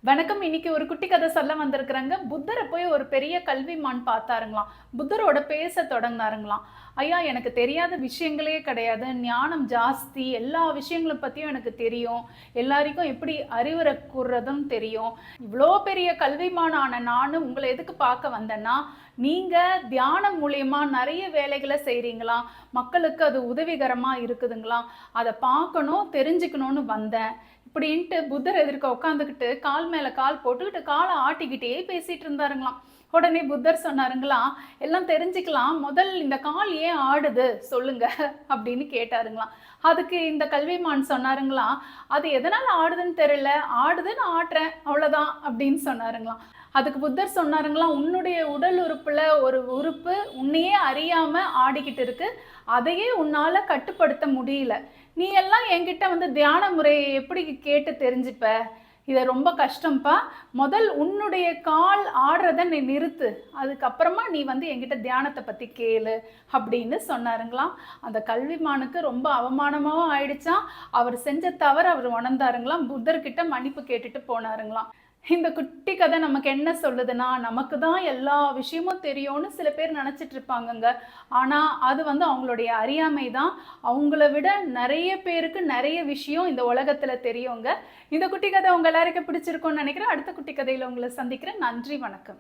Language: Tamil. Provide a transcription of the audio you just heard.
வணக்கம். இன்னைக்கு ஒரு குட்டி கதை சொல்ல வந்திருக்கிறேங்க. புத்தரை போய் ஒரு பெரிய கல்விமான் பார்த்தாருங்களாம். புத்தரோட பேச தொடங்கினாருங்களாம். ஐயா, எனக்கு தெரியாத விஷயங்களே கிடையாது. ஞானம் ஜாஸ்தி. எல்லா விஷயங்களை பற்றியும் எனக்கு தெரியும். எல்லாருக்கும் எப்படி அறிவுரை கூறுறதும் தெரியும். இவ்வளோ பெரிய கல்விமானான நான் உங்களை எதுக்கு பார்க்க வந்தேன்னா, நீங்கள் தியானம் மூலியமா நிறைய வேலைகளை செய்கிறீங்களா, மக்களுக்கு அது உதவிகரமாக இருக்குதுங்களா, அதை பார்க்கணும் தெரிஞ்சுக்கணும்னு வந்தேன் இப்படின்ட்டு புத்தர் எதிர்க்க உட்காந்துக்கிட்டு கால் மேலே கால் போட்டுக்கிட்டு காலை ஆட்டிக்கிட்டே பேசிகிட்டு இருந்தாருங்களாம். உடனே புத்தர் சொன்னாருங்களாம், எல்லாம் தெரிஞ்சுக்கலாம், முதல் இந்த கால் ஏன் ஆடுது சொல்லுங்க அப்படின்னு கேட்டாருங்களாம். அதுக்கு இந்த கல்விமான் சொன்னாருங்களாம், அது எதனால் ஆடுதுன்னு தெரியல, ஆடுதுன்னு ஆட்டுறேன் அவ்வளோதான் அப்படின்னு சொன்னாருங்களாம். அதுக்கு புத்தர் சொன்னாருங்களாம், உன்னுடைய உடல் உறுப்புல ஒரு உறுப்பு உன்னையே அறியாம ஆடிக்கிட்டு இருக்கு, அதையே உன்னால கட்டுப்படுத்த முடியல. நீ எல்லாம் என்கிட்ட வந்து தியான முறையை எப்படி கேட்டு தெரிஞ்சுப்ப, இதை ரொம்ப கஷ்டம்ப்பா. முதல் உன்னுடைய கால் ஆடுறத நீ நிறுத்து, அதுக்கப்புறமா நீ வந்து என்கிட்ட தியானத்தை பற்றி கேளு அப்படின்னு சொன்னாருங்களாம். அந்த கல்விமானுக்கு ரொம்ப அவமானமாகவும் ஆயிடுச்சான். அவர் செஞ்ச தவறு அவர் உணர்ந்தாருங்களாம். புத்தர்கிட்ட மன்னிப்பு கேட்டுட்டு போனாருங்களாம். இந்த குட்டி கதை நமக்கு என்ன சொல்லுதுன்னா, நமக்கு தான் எல்லா விஷயமும் தெரியும்னு சில பேர் நினச்சிட்டு இருப்பாங்கங்க. ஆனால் அது வந்து அவங்களுடைய அறியாமை தான். அவங்கள விட நிறைய பேருக்கு நிறைய விஷயம் இந்த உலகத்தில் தெரியுங்க. இந்த குட்டி கதை உங்கள் எல்லாருக்கும் பிடிச்சிருக்கும்னு நினைக்கிறேன். அடுத்த குட்டி கதையில் உங்களை சந்திக்கிறேன். நன்றி, வணக்கம்.